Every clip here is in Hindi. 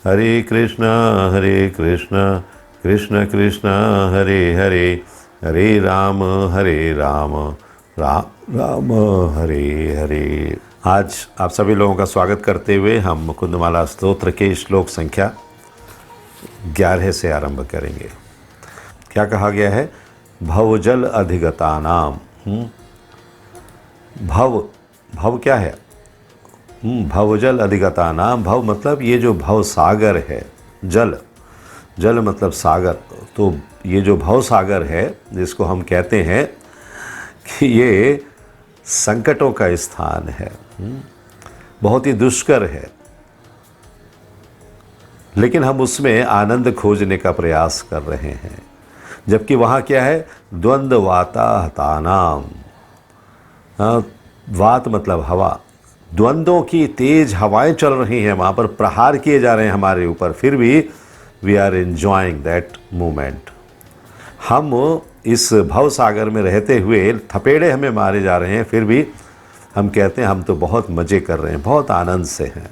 हरे कृष्ण कृष्ण कृष्ण हरे हरे, हरे राम राम राम हरे हरे। आज आप सभी लोगों का स्वागत करते हुए हम मुकुंदमाला स्तोत्र के श्लोक संख्या 11 से आरंभ करेंगे। क्या कहा गया है? भवजल अधिगतानाम। भव क्या है? भवजल अधिगतानाम। भव मतलब ये जो भव सागर है, जल मतलब सागर। तो ये जो भव सागर है, जिसको हम कहते हैं कि ये संकटों का स्थान है, बहुत ही दुष्कर है, लेकिन हम उसमें आनंद खोजने का प्रयास कर रहे हैं। जबकि वहाँ क्या है? द्वंद्व वाताहतानाम। वात मतलब हवा, द्वंद्वों की तेज हवाएं चल रही हैं, वहाँ पर प्रहार किए जा रहे हैं हमारे ऊपर, फिर भी we are enjoying that moment. हम इस भव सागर में रहते हुए थपेड़े हमें मारे जा रहे हैं, फिर भी हम कहते हैं हम तो बहुत मज़े कर रहे हैं, बहुत आनंद से हैं।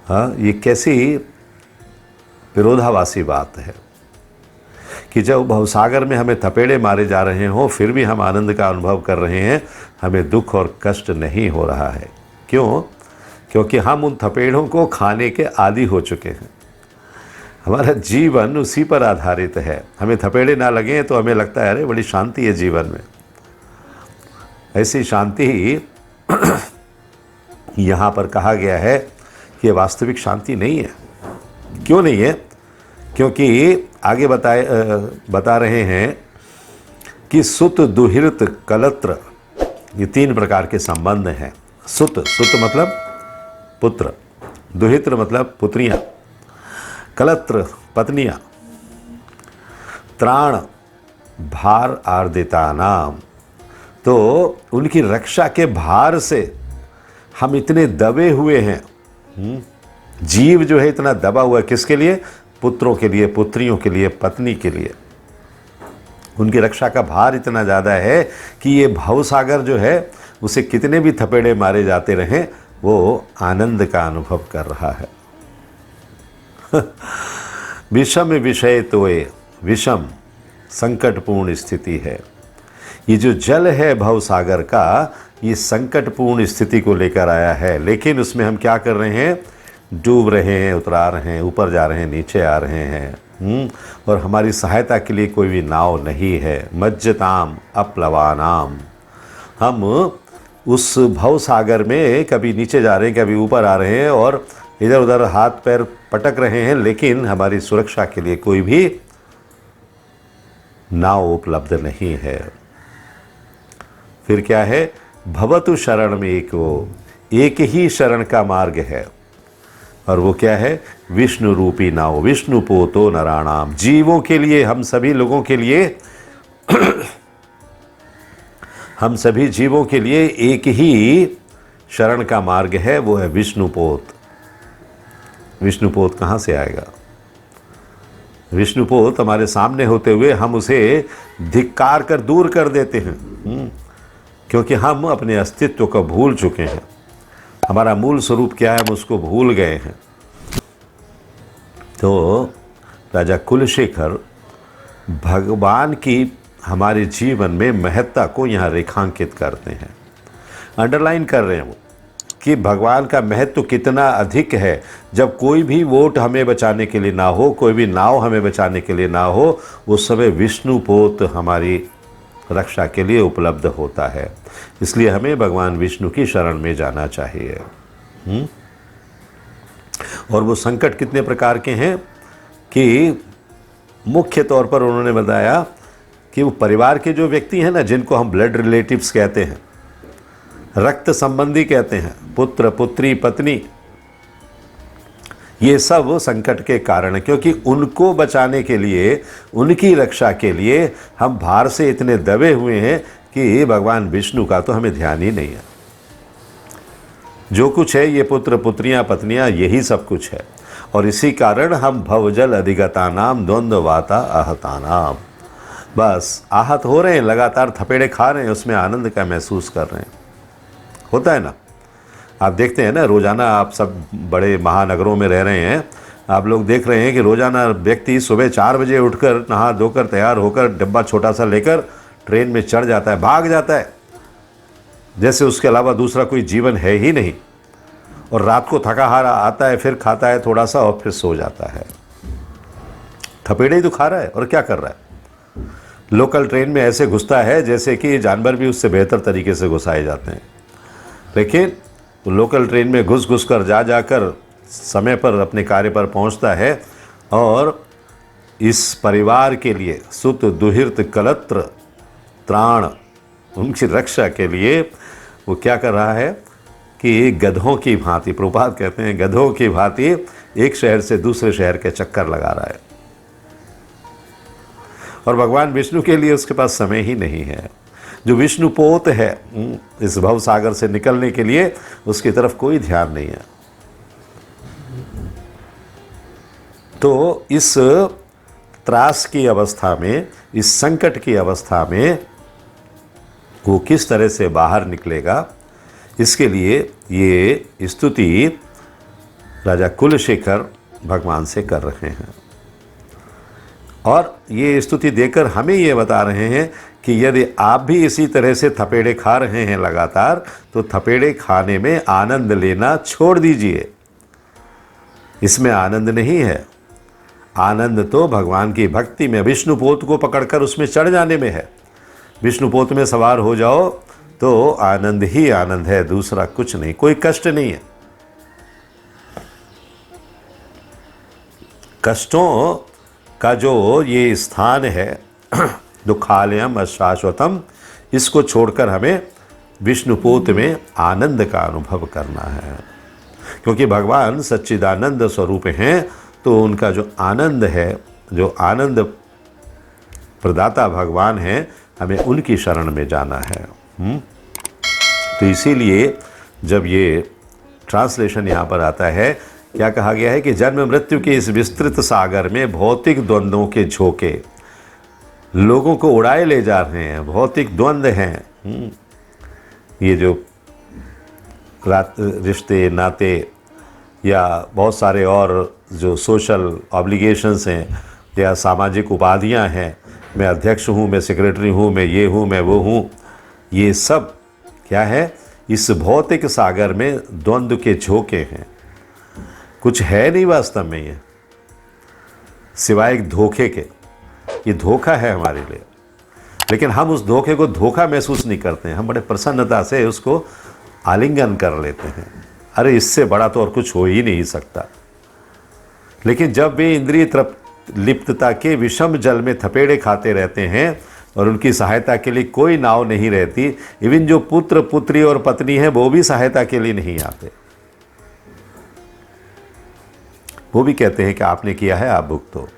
हाँ, ये कैसी विरोधाभासी बात है कि जब भवसागर में हमें थपेड़े मारे जा रहे हों, फिर भी हम आनंद का अनुभव कर रहे हैं, हमें दुख और कष्ट नहीं हो रहा है। क्यों? क्योंकि हम उन थपेड़ों को खाने के आदी हो चुके हैं। हमारा जीवन उसी पर आधारित है। हमें थपेड़े ना लगें तो हमें लगता है अरे बड़ी शांति है जीवन में। ऐसी शांति ही यहाँ पर कहा गया है कि वास्तविक शांति नहीं है। क्यों नहीं है? क्योंकि आगे बता रहे हैं कि सुत दुहित कलत्र, ये 3 प्रकार के संबंध हैं। सुत मतलब पुत्र, दुहित मतलब पुत्रियां, कलत्र पत्नियां, त्राण भार आर्दिता नाम। तो उनकी रक्षा के भार से हम इतने दबे हुए हैं। जीव जो है इतना दबा हुआ है, किसके लिए? पुत्रों के लिए, पुत्रियों के लिए, पत्नी के लिए। उनकी रक्षा का भार इतना ज़्यादा है कि ये भवसागर जो है उसे कितने भी थपेड़े मारे जाते रहें, वो आनंद का अनुभव कर रहा है। विषम विषय तोय, विषम संकटपूर्ण स्थिति है। ये जो जल है भवसागर का, ये संकटपूर्ण स्थिति को लेकर आया है, लेकिन उसमें हम क्या कर रहे हैं? डूब रहे हैं, उतरा रहे हैं, ऊपर जा रहे हैं, नीचे आ रहे हैं। और हमारी सहायता के लिए कोई भी नाव नहीं है। मज्जताम अपलवानाम। हम उस भव सागर में कभी नीचे जा रहे हैं, कभी ऊपर आ रहे हैं, और इधर उधर हाथ पैर पटक रहे हैं, लेकिन हमारी सुरक्षा के लिए कोई भी नाव उपलब्ध नहीं है। फिर क्या है? भवतु शरण में एक ही शरण का मार्ग है, और वो क्या है? विष्णु रूपी नाव, विष्णु पोतो नराणाम। जीवों के लिए, हम सभी लोगों के लिए हम सभी जीवों के लिए एक ही शरण का मार्ग है, वो है विष्णुपोत। विष्णुपोत कहाँ से आएगा? विष्णुपोत हमारे सामने होते हुए हम उसे धिक्कार कर दूर कर देते हैं, क्योंकि हम अपने अस्तित्व को भूल चुके हैं। हमारा मूल स्वरूप क्या है, हम उसको भूल गए हैं। तो राजा कुलशेखर भगवान की हमारे जीवन में महत्ता को यहाँ रेखांकित करते हैं, अंडरलाइन कर रहे हैं वो, कि भगवान का महत्व कितना अधिक है। जब कोई भी वोट हमें बचाने के लिए ना हो, कोई भी नाव हमें बचाने के लिए ना हो, उस समय विष्णुपोत हमारी रक्षा के लिए उपलब्ध होता है। इसलिए हमें भगवान विष्णु की शरण में जाना चाहिए। और वो संकट कितने प्रकार के हैं कि मुख्य तौर पर उन्होंने बताया कि वो परिवार के जो व्यक्ति हैं ना, जिनको हम ब्लड रिलेटिव्स कहते हैं, रक्त संबंधी कहते हैं, पुत्र पुत्री पत्नी, ये सब संकट के कारण है। क्योंकि उनको बचाने के लिए, उनकी रक्षा के लिए हम भार से इतने दबे हुए हैं कि भगवान विष्णु का तो हमें ध्यान ही नहीं है। जो कुछ है ये पुत्र पुत्रियां पत्नियां, यही सब कुछ है। और इसी कारण हम भवजल अधिगतानाम द्वंद्ववाता आहतानाम, बस आहत हो रहे हैं, लगातार थपेड़े खा रहे हैं, उसमें आनंद का महसूस कर रहे हैं। होता है ना, आप देखते हैं ना, रोज़ाना आप सब बड़े महानगरों में रह रहे हैं, आप लोग देख रहे हैं कि रोज़ाना व्यक्ति सुबह 4 बजे उठकर नहा धोकर तैयार होकर डब्बा छोटा सा लेकर ट्रेन में चढ़ जाता है, भाग जाता है, जैसे उसके अलावा दूसरा कोई जीवन है ही नहीं। और रात को थका हारा आता है, फिर खाता है थोड़ा सा और फिर सो जाता है। थपेड़े ही तो खा रहा है और क्या कर रहा है। लोकल ट्रेन में ऐसे घुसता है जैसे कि जानवर भी उससे बेहतर तरीके से घुसाए जाते हैं। लेकिन लोकल ट्रेन में घुस घुस कर जा जाकर समय पर अपने कार्य पर पहुंचता है और इस परिवार के लिए सुत दुहिर्त कलत्र त्राण, उनकी रक्षा के लिए वो क्या कर रहा है कि गधों की भांति, प्रभुपाद कहते हैं गधों की भांति एक शहर से दूसरे शहर के चक्कर लगा रहा है। और भगवान विष्णु के लिए उसके पास समय ही नहीं है। जो विष्णुपोत है, इस भव सागर से निकलने के लिए उसकी तरफ कोई ध्यान नहीं है। तो इस त्रास की अवस्था में, इस संकट की अवस्था में वो किस तरह से बाहर निकलेगा, इसके लिए ये स्तुति राजा कुलशेखर भगवान से कर रहे हैं। और ये स्तुति देकर हमें ये बता रहे हैं कि यदि आप भी इसी तरह से थपेड़े खा रहे हैं लगातार, तो थपेड़े खाने में आनंद लेना छोड़ दीजिए। इसमें आनंद नहीं है। आनंद तो भगवान की भक्ति में, विष्णुपोत को पकड़कर उसमें चढ़ जाने में है। विष्णुपोत में सवार हो जाओ तो आनंद ही आनंद है, दूसरा कुछ नहीं, कोई कष्ट नहीं है। कष्टों का जो ये स्थान है दुखालयम अशाश्वतम, इसको छोड़कर हमें विष्णुपोत में आनंद का अनुभव करना है। क्योंकि भगवान सच्चिदानंद स्वरूप हैं, तो उनका जो आनंद है, जो आनंद प्रदाता भगवान हैं, हमें उनकी शरण में जाना है। तो इसीलिए जब ये ट्रांसलेशन यहाँ पर आता है, क्या कहा गया है कि जन्म मृत्यु के इस विस्तृत सागर में भौतिक द्वंद्वों के झोंके लोगों को उड़ाए ले जा रहे हैं। भौतिक द्वंद्व हैं, ये जो रिश्ते नाते या बहुत सारे और जो सोशल ऑब्लिगेशंस हैं या सामाजिक उपाधियां हैं, मैं अध्यक्ष हूँ, मैं सेक्रेटरी हूँ, मैं ये हूँ, मैं वो हूँ, ये सब क्या है, इस भौतिक सागर में द्वंद्व के झोंके हैं। कुछ है नहीं वास्तव में ये, सिवाय एक धोखे के। ये धोखा है हमारे लिए, लेकिन हम उस धोखे को धोखा महसूस नहीं करते हैं। हम बड़े प्रसन्नता से उसको आलिंगन कर लेते हैं, अरे इससे बड़ा तो और कुछ हो ही नहीं सकता। लेकिन जब वे इंद्रिय लिप्तता के विषम जल में थपेड़े खाते रहते हैं और उनकी सहायता के लिए कोई नाव नहीं रहती, इवन जो पुत्र पुत्री और पत्नी है वो भी सहायता के लिए नहीं आते। वो भी कहते हैं कि आपने किया है, आप भुगतो।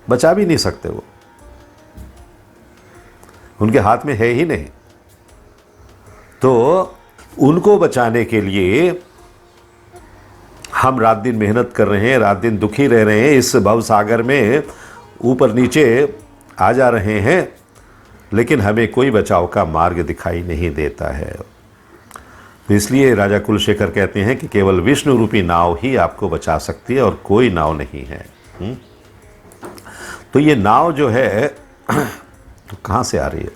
बचा भी नहीं सकते, वो उनके हाथ में है ही नहीं। तो उनको बचाने के लिए हम रात दिन मेहनत कर रहे हैं, रात दिन दुखी रह रहे हैं, इस भव सागर में ऊपर नीचे आ जा रहे हैं, लेकिन हमें कोई बचाव का मार्ग दिखाई नहीं देता है। तो इसलिए राजा कुलशेखर कहते हैं कि केवल विष्णु रूपी नाव ही आपको बचा सकती है और कोई नाव नहीं है। तो ये नाव जो है तो कहाँ से आ रही है?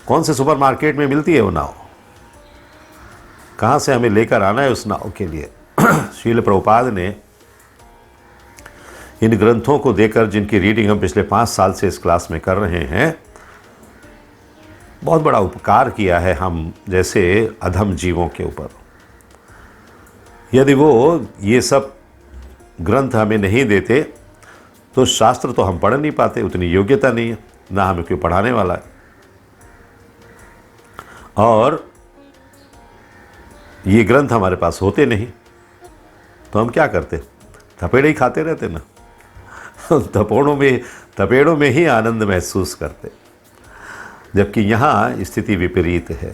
कौन से सुपरमार्केट में मिलती है वो नाव? कहाँ से हमें लेकर आना है उस नाव के लिए? श्रील प्रभुपाद ने इन ग्रंथों को देकर, जिनकी रीडिंग हम पिछले 5 साल से इस क्लास में कर रहे हैं, बहुत बड़ा उपकार किया है हम जैसे अधम जीवों के ऊपर। यदि वो ये सब ग्रंथ हमें नहीं देते तो शास्त्र तो हम पढ़ नहीं पाते, उतनी योग्यता नहीं है, ना हमें कोई पढ़ाने वाला है। और ये ग्रंथ हमारे पास होते नहीं तो हम क्या करते? थपेड़े ही खाते रहते ना। थपेड़ों में ही आनंद महसूस करते, जबकि यहाँ स्थिति विपरीत है।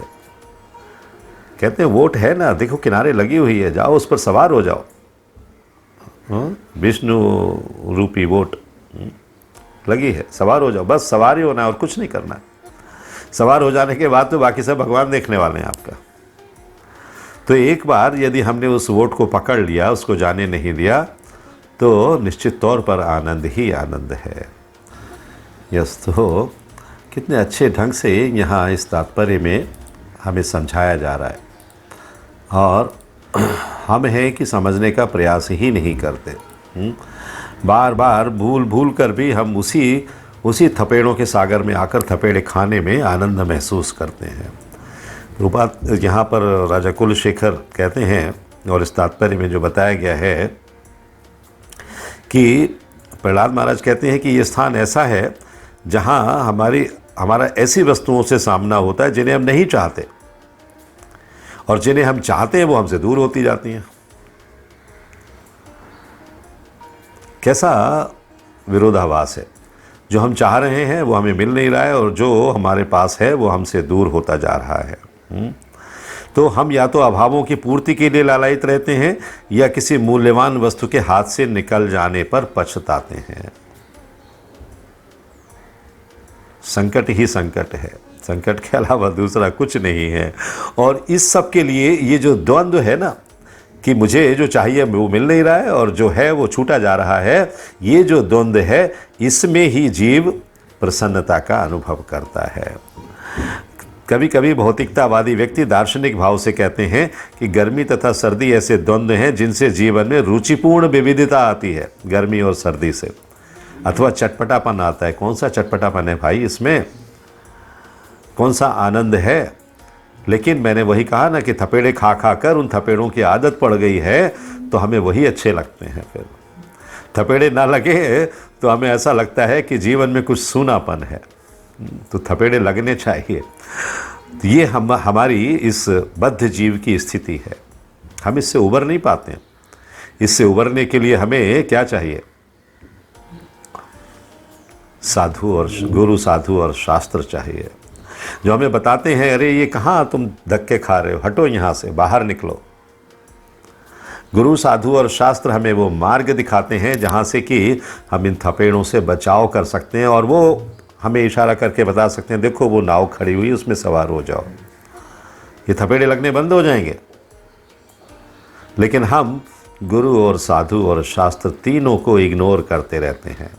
कहते हैं वोट है ना, देखो किनारे लगी हुई है, जाओ उस पर सवार हो जाओ। विष्णु रूपी वोट लगी है, सवार हो जाओ, बस सवार ही होना है और कुछ नहीं करना है। सवार हो जाने के बाद तो बाकी सब भगवान देखने वाले हैं आपका। तो एक बार यदि हमने उस वोट को पकड़ लिया, उसको जाने नहीं दिया, तो निश्चित तौर पर आनंद ही आनंद है। यस, तो कितने अच्छे ढंग से यहाँ इस तात्पर्य में हमें समझाया जा रहा है, और हम हैं कि समझने का प्रयास ही नहीं करते। बार बार भूल भूल कर भी हम उसी थपेड़ों के सागर में आकर थपेड़े खाने में आनंद महसूस करते हैं। रूपात यहाँ पर राजा कुलशेखर कहते हैं, और इस तात्पर्य में जो बताया गया है कि प्रहलाद महाराज कहते हैं कि ये स्थान ऐसा है जहाँ हमारा ऐसी वस्तुओं से सामना होता है जिन्हें हम नहीं चाहते, और जिन्हें हम चाहते हैं वो हमसे दूर होती जाती हैं। कैसा विरोधाभास है, जो हम चाह रहे हैं वो हमें मिल नहीं रहा है, और जो हमारे पास है वो हमसे दूर होता जा रहा है। तो हम या तो अभावों की पूर्ति के लिए लालायित रहते हैं, या किसी मूल्यवान वस्तु के हाथ से निकल जाने पर पछताते हैं। संकट ही संकट है, संकट के अलावा दूसरा कुछ नहीं है। और इस सब के लिए ये जो द्वंद्व है ना, कि मुझे जो चाहिए वो मिल नहीं रहा है और जो है वो छूटा जा रहा है, ये जो द्वंद्व है, इसमें ही जीव प्रसन्नता का अनुभव करता है। कभी कभी भौतिकतावादी व्यक्ति दार्शनिक भाव से कहते हैं कि गर्मी तथा सर्दी ऐसे द्वंद्व हैं जिनसे जीवन में रुचिपूर्ण विविधता आती है। गर्मी और सर्दी से, अथवा चटपटापन आता है। कौन सा चटपटापन है भाई इसमें, कौन सा आनंद है? लेकिन मैंने वही कहा ना कि थपेड़े खा खा कर उन थपेड़ों की आदत पड़ गई है, तो हमें वही अच्छे लगते हैं। फिर थपेड़े ना लगे तो हमें ऐसा लगता है कि जीवन में कुछ सूनापन है, तो थपेड़े लगने चाहिए। तो ये हमारी इस बद्ध जीव की स्थिति है, हम इससे उबर नहीं पाते। इससे उबरने के लिए हमें क्या चाहिए? साधु और गुरु, साधु और शास्त्र चाहिए, जो हमें बताते हैं, अरे ये कहाँ तुम धक्के खा रहे हो, हटो यहाँ से, बाहर निकलो। गुरु, साधु और शास्त्र हमें वो मार्ग दिखाते हैं जहाँ से कि हम इन थपेड़ों से बचाव कर सकते हैं, और वो हमें इशारा करके बता सकते हैं, देखो वो नाव खड़ी हुई, उसमें सवार हो जाओ, ये थपेड़े लगने बंद हो जाएंगे। लेकिन हम गुरु और साधु और शास्त्र तीनों को इग्नोर करते रहते हैं,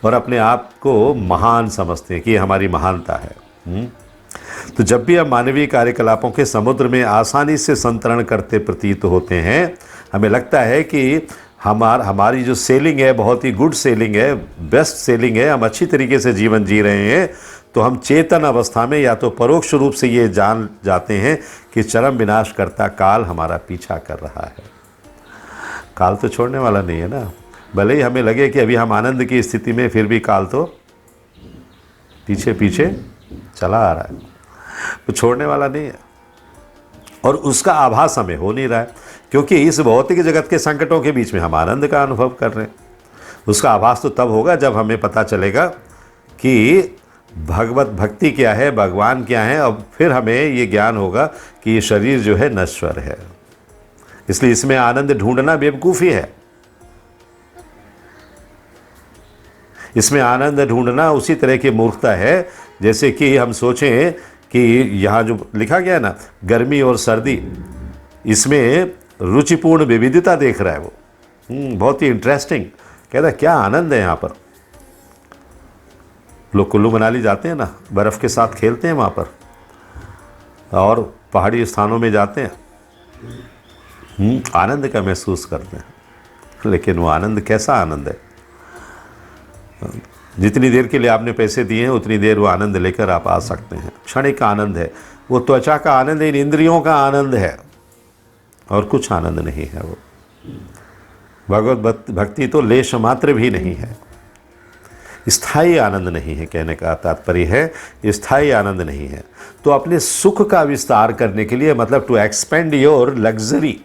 और अपने आप को महान समझते हैं कि ये हमारी महानता है। तो जब भी हम मानवीय कार्यकलापों के समुद्र में आसानी से संतरण करते प्रतीत होते हैं, हमें लगता है कि हमारी जो सेलिंग है बहुत ही गुड सेलिंग है, बेस्ट सेलिंग है, हम अच्छी तरीके से जीवन जी रहे हैं, तो हम चेतन अवस्था में या तो परोक्ष रूप से ये जान जाते हैं कि चरम विनाश करता काल हमारा पीछा कर रहा है। काल तो छोड़ने वाला नहीं है ना, भले ही हमें लगे कि अभी हम आनंद की स्थिति में, फिर भी काल तो पीछे पीछे चला आ रहा है, वो छोड़ने वाला नहीं है। और उसका आभास हमें हो नहीं रहा है, क्योंकि इस भौतिक जगत के संकटों के बीच में हम आनंद का अनुभव कर रहे हैं। उसका आभास तो तब होगा जब हमें पता चलेगा कि भगवत भक्ति क्या है, भगवान क्या है, और फिर हमें ये ज्ञान होगा कि ये शरीर जो है नश्वर है। इसलिए इसमें आनंद ढूंढना बेवकूफ़ी है। इसमें आनंद ढूंढना उसी तरह की मूर्खता है जैसे कि हम सोचें कि यहाँ जो लिखा गया है ना, गर्मी और सर्दी, इसमें रुचिपूर्ण विविधता देख रहा है वो। बहुत ही इंटरेस्टिंग, कहता है क्या आनंद है यहाँ पर। लोग कुल्लू मनाली जाते हैं ना, बर्फ़ के साथ खेलते हैं वहाँ पर, और पहाड़ी स्थानों में जाते हैं, आनंद का महसूस करते हैं। लेकिन वो आनंद कैसा आनंद है? जितनी देर के लिए आपने पैसे दिए हैं उतनी देर वो आनंद लेकर आप आ सकते हैं। क्षणिक आनंद है वो, त्वचा का आनंद है, इन इंद्रियों का आनंद है, और कुछ आनंद नहीं है वो। भगवत भक्ति तो लेश मात्र भी नहीं है, स्थायी आनंद नहीं है। कहने का तात्पर्य है स्थायी आनंद नहीं है। तो अपने सुख का विस्तार करने के लिए, मतलब टू एक्सपेंड योर लग्जरी,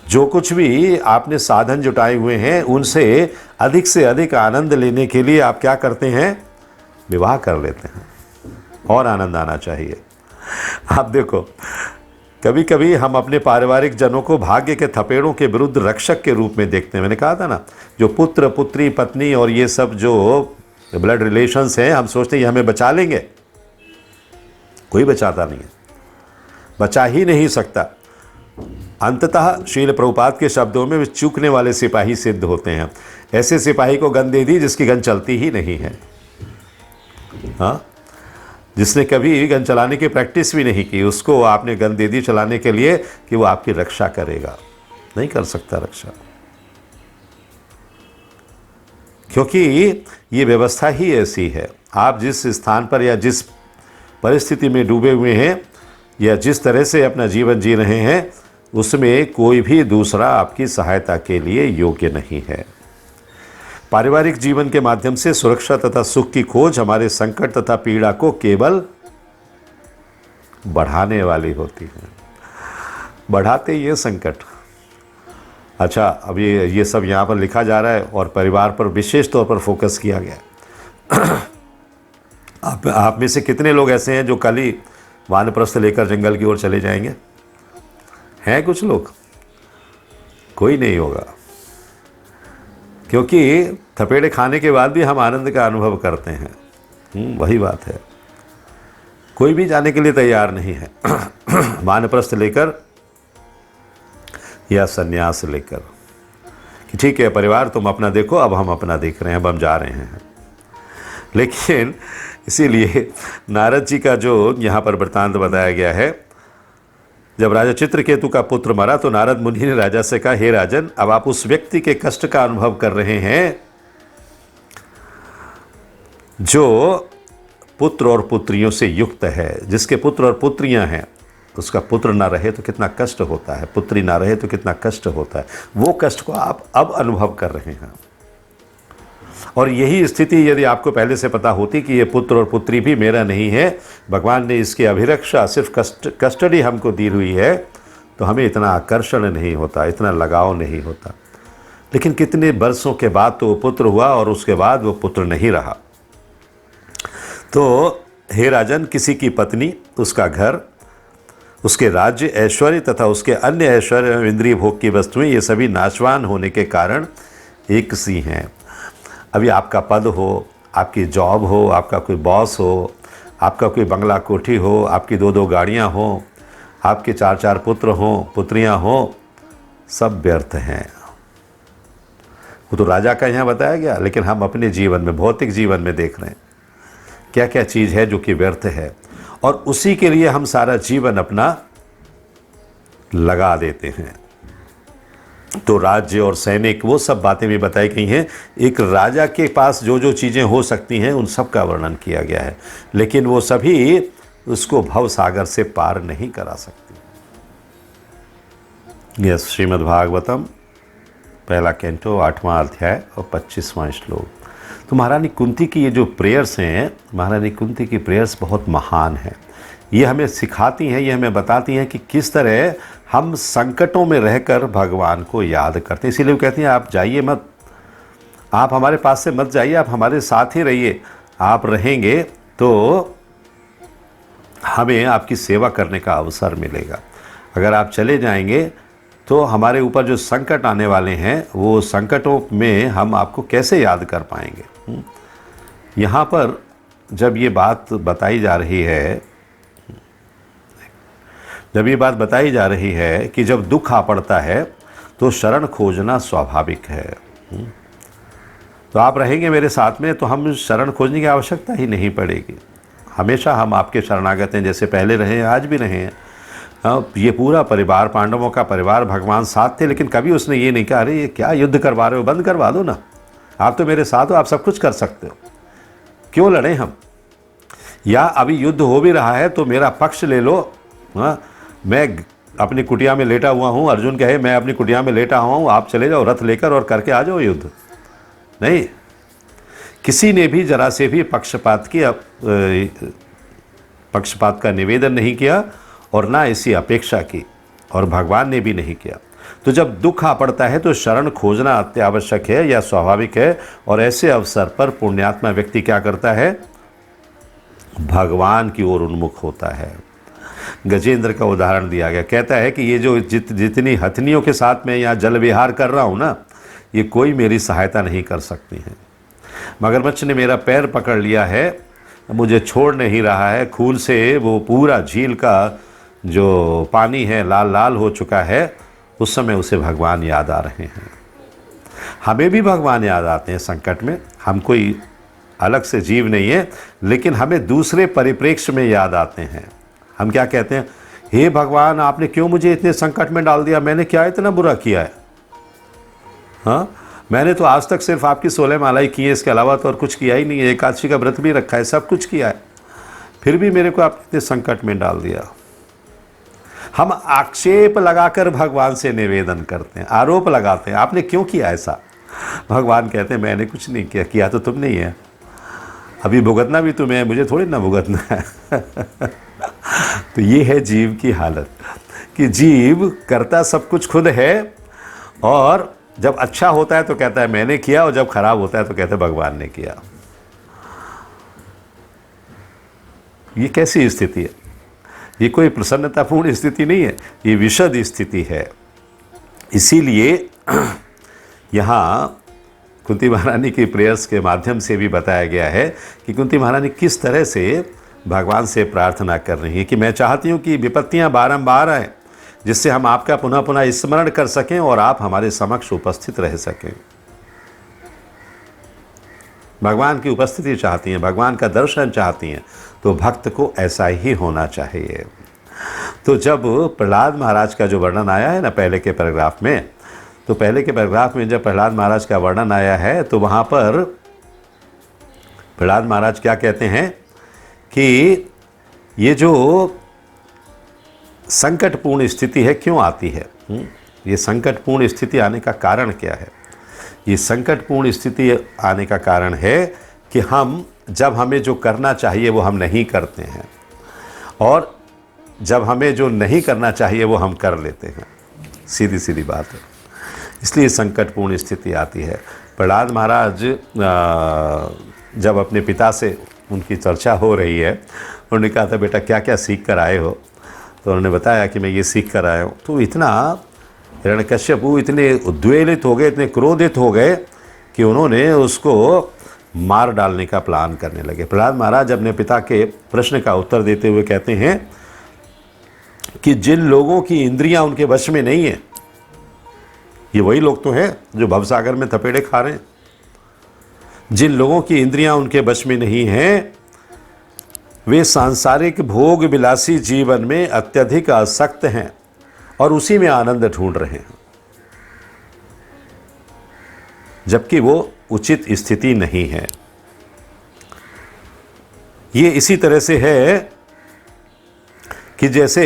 जो कुछ भी आपने साधन जुटाए हुए हैं उनसे अधिक से अधिक आनंद लेने के लिए आप क्या करते हैं? विवाह कर लेते हैं, और आनंद आना चाहिए। आप देखो, कभी कभी हम अपने पारिवारिक जनों को भाग्य के थपेड़ों के विरुद्ध रक्षक के रूप में देखते हैं। मैंने कहा था ना, जो पुत्र, पुत्री, पत्नी और ये सब जो ब्लड रिलेशंस हैं, हम सोचते हैं ये हमें बचा लेंगे। कोई बचाता नहीं है। बचा ही नहीं सकता। अंततः श्रील प्रभुपाद के शब्दों में वे चूकने वाले सिपाही सिद्ध होते हैं। ऐसे सिपाही को गन दे दी जिसकी गन चलती ही नहीं है, हाँ, जिसने कभी गन चलाने की प्रैक्टिस भी नहीं की, उसको आपने गन दे दी चलाने के लिए कि वो आपकी रक्षा करेगा, नहीं कर सकता रक्षा, क्योंकि ये व्यवस्था ही ऐसी है। आप जिस स्थान पर या जिस परिस्थिति में डूबे हुए हैं या जिस तरह से अपना जीवन जी रहे हैं, उसमें कोई भी दूसरा आपकी सहायता के लिए योग्य नहीं है। पारिवारिक जीवन के माध्यम से सुरक्षा तथा सुख की खोज हमारे संकट तथा पीड़ा को केवल बढ़ाने वाली होती है, बढ़ाते ये संकट। अच्छा, अब ये सब यहाँ पर लिखा जा रहा है और परिवार पर विशेष तौर पर फोकस किया गया है। आप में से कितने लोग ऐसे हैं जो कल ही वानप्रस्थ लेकर जंगल की ओर चले जाएंगे? हैं कुछ लोग? कोई नहीं होगा, क्योंकि थपेड़े खाने के बाद भी हम आनंद का अनुभव करते हैं। वही बात है, कोई भी जाने के लिए तैयार नहीं है वानप्रस्थ लेकर या सन्यास लेकर, कि ठीक है परिवार तुम अपना देखो, अब हम अपना देख रहे हैं, अब हम जा रहे हैं। लेकिन इसीलिए नारद जी का जो यहाँ पर वृत्तांत बताया गया है, जब राजा चित्रकेतु का पुत्र मरा तो नारद मुनि ने राजा से कहा, हे राजन, अब आप उस व्यक्ति के कष्ट का अनुभव कर रहे हैं जो पुत्र और पुत्रियों से युक्त है। जिसके पुत्र और पुत्रियां हैं, उसका पुत्र ना रहे तो कितना कष्ट होता है, पुत्री ना रहे तो कितना कष्ट होता है। वो कष्ट को आप अब अनुभव कर रहे हैं। और यही स्थिति यदि आपको पहले से पता होती कि ये पुत्र और पुत्री भी मेरा नहीं है, भगवान ने इसकी अभिरक्षा सिर्फ कस्टडी हमको दी हुई है, तो हमें इतना आकर्षण नहीं होता, इतना लगाव नहीं होता। लेकिन कितने बरसों के बाद तो वो पुत्र हुआ और उसके बाद वो पुत्र नहीं रहा। तो हे राजन, किसी की पत्नी, उसका घर, उसके राज्य, ऐश्वर्य तथा उसके अन्य ऐश्वर्य, इंद्रिय भोग की वस्तुएं, ये सभी नाशवान होने के कारण एक सी हैं। अभी आपका पद हो, आपकी जॉब हो, आपका कोई बॉस हो, आपका कोई बंगला कोठी हो, आपकी 2-2 गाड़ियां हो, आपके 4-4 पुत्र हों, पुत्रियां हों, सब व्यर्थ हैं। वो तो राजा का यहाँ बताया गया, लेकिन हम अपने जीवन में, भौतिक जीवन में देख रहे हैं क्या क्या चीज़ है जो कि व्यर्थ है, और उसी के लिए हम सारा जीवन अपना लगा देते हैं। तो राज्य और सैनिक, वो सब बातें भी बताई गई हैं। एक राजा के पास जो जो चीज़ें हो सकती हैं उन सब का वर्णन किया गया है, लेकिन वो सभी उसको भव सागर से पार नहीं करा सकती। यस, श्रीमद् भागवतम पहला कैंटो 8वां अध्याय और 25वां श्लोक। तो महारानी कुंती की ये जो प्रेयर्स हैं, महारानी कुंती की प्रेयर्स बहुत महान हैं। ये हमें सिखाती हैं, ये हमें बताती हैं कि किस तरह हम संकटों में रहकर भगवान को याद करते हैं। इसीलिए वो कहती हैं आप जाइए मत, आप हमारे पास से मत जाइए, आप हमारे साथ ही रहिए। आप रहेंगे तो हमें आपकी सेवा करने का अवसर मिलेगा। अगर आप चले जाएंगे तो हमारे ऊपर जो संकट आने वाले हैं, वो संकटों में हम आपको कैसे याद कर पाएंगे। यहाँ पर जब ये बात बताई जा रही है, कि जब दुख आ पड़ता है तो शरण खोजना स्वाभाविक है। तो आप रहेंगे मेरे साथ में तो हम शरण खोजने की आवश्यकता ही नहीं पड़ेगी। हमेशा हम आपके शरणागत हैं, जैसे पहले रहे हैं, आज भी रहे हैं। ये पूरा परिवार, पांडवों का परिवार, भगवान साथ थे, लेकिन कभी उसने ये नहीं कहा अरे ये क्या युद्ध करवा रहे हो, बंद करवा दो ना, आप तो मेरे साथ हो, आप सब कुछ कर सकते हो, क्यों लड़ें हम। या अभी युद्ध हो भी रहा है तो मेरा पक्ष ले लो। मैं अपनी कुटिया में लेटा हुआ हूँ, अर्जुन कहे मैं अपनी कुटिया में लेटा हुआ हूँ, आप चले जाओ रथ लेकर और करके आ जाओ युद्ध। नहीं, किसी ने भी जरा से भी पक्षपात का निवेदन नहीं किया और ना इसी अपेक्षा की, और भगवान ने भी नहीं किया। तो जब दुख आ पड़ता है तो शरण खोजना अत्यावश्यक है या स्वाभाविक है, और ऐसे अवसर पर पुण्यात्मा व्यक्ति क्या करता है, भगवान की ओर उन्मुख होता है। गजेंद्र का उदाहरण दिया गया, कहता है कि ये जो जितनी हथनियों के साथ मैं यहाँ जल विहार कर रहा हूँ ना, ये कोई मेरी सहायता नहीं कर सकती हैं। मगरमच्छ ने मेरा पैर पकड़ लिया है, मुझे छोड़ नहीं रहा है, खूल से वो पूरा झील का जो पानी है लाल लाल हो चुका है, उस समय उसे भगवान याद आ रहे हैं। हमें भी भगवान याद आते हैं संकट में। हम कोई अलग से जीव नहीं है, लेकिन हमें दूसरे परिप्रेक्ष्य में याद आते हैं। हम क्या कहते हैं, हे भगवान आपने क्यों मुझे इतने संकट में डाल दिया, मैंने क्या इतना बुरा किया है? हाँ, मैंने तो आज तक सिर्फ आपकी 16 मालाएं की है, इसके अलावा तो और कुछ किया ही नहीं है। एकादशी का व्रत भी रखा है, सब कुछ किया है, फिर भी मेरे को आपने इतने संकट में डाल दिया। हम आक्षेप लगाकर भगवान से निवेदन करते हैं, आरोप लगाते हैं, आपने क्यों किया ऐसा? भगवान कहते हैं मैंने कुछ नहीं किया, किया तो तुमने ही है, अभी भुगतना भी तुम्हें है, मुझे थोड़ी ना भुगतना है। तो ये है जीव की हालत कि जीव करता सब कुछ खुद है, और जब अच्छा होता है तो कहता है मैंने किया, और जब खराब होता है तो कहता है भगवान ने किया। ये कैसी स्थिति है? ये कोई प्रसन्नतापूर्ण स्थिति नहीं है, ये विषद स्थिति है। इसीलिए यहाँ कुंती महारानी की प्रेयर्स के माध्यम से भी बताया गया है कि कुंती महारानी किस तरह से भगवान से प्रार्थना कर रही है कि मैं चाहती हूँ कि विपत्तियाँ बारंबार आएँ, जिससे हम आपका पुनः पुनः स्मरण कर सकें और आप हमारे समक्ष उपस्थित रह सकें। भगवान की उपस्थिति चाहती हैं, भगवान का दर्शन चाहती हैं, तो भक्त को ऐसा ही होना चाहिए। तो जब प्रहलाद महाराज का जो वर्णन आया है ना पहले के पैराग्राफ में, तो पहले के पैराग्राफ में जब प्रहलाद महाराज का वर्णन आया है, तो वहाँ पर प्रहलाद महाराज क्या कहते हैं कि ये जो संकटपूर्ण स्थिति है क्यों आती है, ये संकटपूर्ण स्थिति आने का कारण क्या है? ये संकटपूर्ण स्थिति आने का कारण है कि हम जब हमें जो करना चाहिए वो हम नहीं करते हैं, और जब हमें जो नहीं करना चाहिए वो हम कर लेते हैं। सीधी सीधी बात है, इसलिए संकटपूर्ण स्थिति आती है। प्रहलाद महाराज जब अपने पिता से उनकी चर्चा हो रही है, उन्होंने कहा था बेटा क्या क्या सीख कर आए हो? तो उन्होंने बताया कि मैं ये सीख कर आया हूँ। तो इतना हिरण्यकश्यपु इतने उद्वेलित हो गए, इतने क्रोधित हो गए कि उन्होंने उसको मार डालने का प्लान करने लगे। प्रहलाद महाराज अपने पिता के प्रश्न का उत्तर देते हुए कहते हैं कि जिन लोगों की इंद्रियां उनके वश में नहीं है, ये वही लोग तो हैं जो भवसागर में थपेड़े खा रहे हैं। जिन लोगों की इंद्रियां उनके वश में नहीं हैं, वे सांसारिक भोग विलासी जीवन में अत्यधिक आसक्त हैं और उसी में आनंद ढूंढ रहे हैं, जबकि वो उचित स्थिति नहीं है। ये इसी तरह से है कि जैसे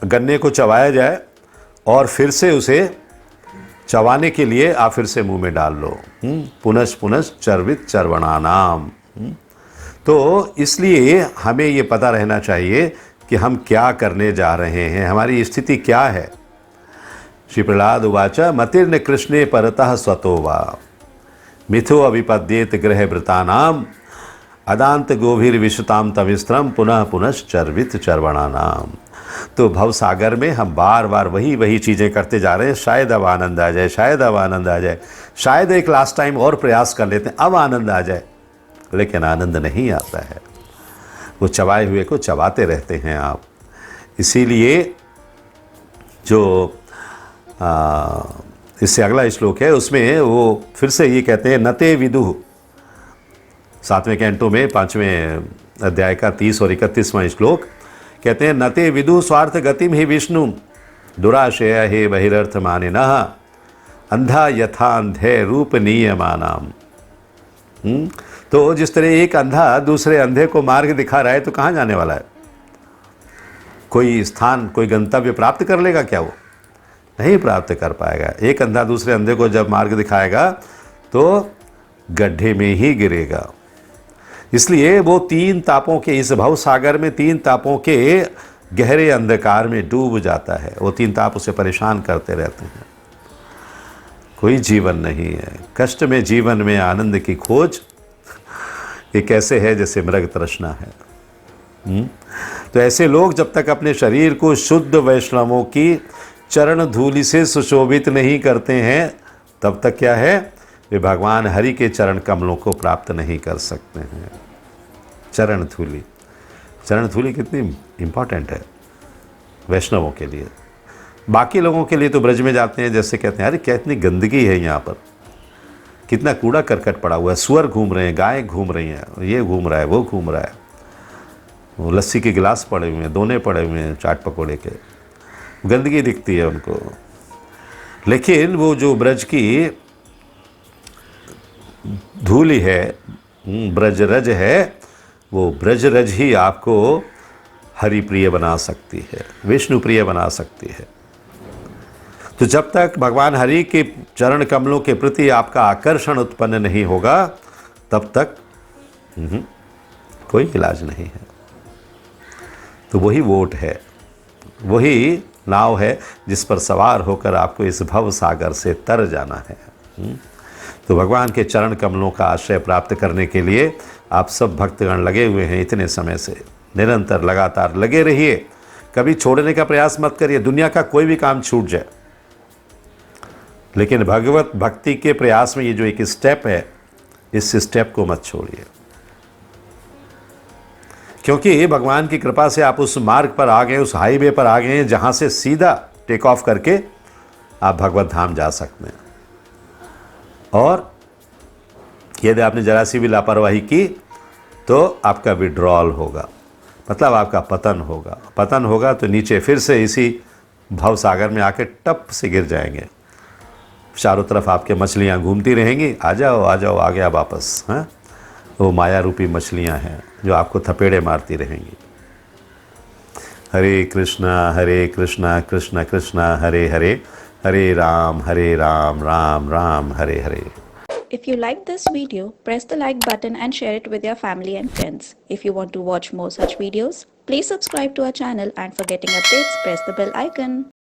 गन्ने को चबाया जाए और फिर से उसे चबाने के लिए आप फिर से मुंह में डाल लो, पुनश्च पुनश्च चर्वित चर्वणानाम। तो इसलिए हमें ये पता रहना चाहिए कि हम क्या करने जा रहे हैं, हमारी स्थिति क्या है। श्री प्रहलाद उवाच मतिर्न कृष्णे परतः स्वतो वा मिथो अभिपद्येत गृहभृतानाम अदांत गोभीर विश्वताम तविस्त्रम पुनः पुनश्चर्वित चर्वणानाम। तो भवसागर में हम बार बार वही चीज़ें करते जा रहे हैं। शायद अब आनंद आ जाए, शायद अब आनंद आ जाए, शायद एक लास्ट टाइम और प्रयास कर लेते हैं, अब आनंद आ जाए, लेकिन आनंद नहीं आता है। वो चबाए हुए को चबाते रहते हैं आप। इसीलिए जो इससे अगला श्लोक है उसमें वो फिर से ये कहते हैं नते विदुः, 7वें कैंटो में 5वें अध्याय का 30 और 31वां श्लोक कहते हैं नते विदुः स्वार्थ गतिम ही विष्णु दुराशय हे बहिरर्थ मानिनः अंधा यथा अंधे रूप नियमानाम। तो जिस तरह एक अंधा दूसरे अंधे को मार्ग दिखा रहा है तो कहाँ जाने वाला है? कोई स्थान, कोई गंतव्य प्राप्त कर लेगा क्या? वो नहीं प्राप्त कर पाएगा। एक अंधा दूसरे अंधे को जब मार्ग दिखाएगा तो गड्ढे में ही गिरेगा। इसलिए वो 3 तापों के इस भव सागर में 3 तापों के गहरे अंधकार में डूब जाता है। वो 3 ताप उसे परेशान करते रहते हैं। कोई जीवन नहीं है। कष्ट में जीवन में आनंद की खोज ये कैसे है जैसे मृग तृष्णा है। तो ऐसे लोग जब तक अपने शरीर को शुद्ध वैष्णवों की चरण धूलि से सुशोभित नहीं करते हैं तब तक क्या है, वे भगवान हरि के चरण कमलों को प्राप्त नहीं कर सकते हैं। चरण धूलि कितनी इम्पॉर्टेंट है। वैष्णवों के लिए। बाकी लोगों के लिए तो ब्रज में जाते हैं, जैसे कहते हैं अरे क्या इतनी गंदगी है यहाँ पर, कितना कूड़ा करकट पड़ा हुआ है, सुअर घूम रहे हैं, गाय घूम रही हैं, ये घूम रहा है, वो घूम रहा है, वो लस्सी के गिलास पड़े हुए हैं, दोने पड़े हुए हैं चाट पकौड़े के, गंदगी दिखती है उनको। लेकिन वो जो ब्रज की धूली है, ब्रजरज है, वो ब्रजरज ही आपको हरि प्रिय बना सकती है, विष्णु प्रिय बना सकती है। तो जब तक भगवान हरि के चरण कमलों के प्रति आपका आकर्षण उत्पन्न नहीं होगा तब तक कोई इलाज नहीं है। तो वही वोट है, वही नाव है जिस पर सवार होकर आपको इस भव सागर से तर जाना है। तो भगवान के चरण कमलों का आश्रय प्राप्त करने के लिए आप सब भक्तगण लगे हुए हैं इतने समय से, निरंतर लगातार लगे रहिए, कभी छोड़ने का प्रयास मत करिए। दुनिया का कोई भी काम छूट जाए, लेकिन भगवत भक्ति के प्रयास में ये जो एक स्टेप है, इस स्टेप को मत छोड़िए, क्योंकि भगवान की कृपा से आप उस मार्ग पर आ गए, उस हाईवे पर आ गए हैं जहाँ से सीधा टेक ऑफ करके आप भगवत धाम जा सकते हैं। और यदि आपने जरा सी भी लापरवाही की तो आपका विड्रॉल होगा, मतलब आपका पतन होगा। पतन होगा तो नीचे फिर से इसी भव सागर में आके टप से गिर जाएंगे। चारों तरफ आपके मछलियाँ घूमती रहेंगी, आ जाओ आ जाओ, आ गया वापस। हाँ, वो माया रूपी मछलियाँ हैं जो आपको थपेड़े मारती रहेंगी। हरे कृष्णा कृष्ण कृष्ण हरे हरे, हरे Ram Ram Ram Hare Hare. If you like this video, press the like button and share it with your family and friends. If you want to watch more such videos, please subscribe to our channel, and for getting updates, press the bell icon.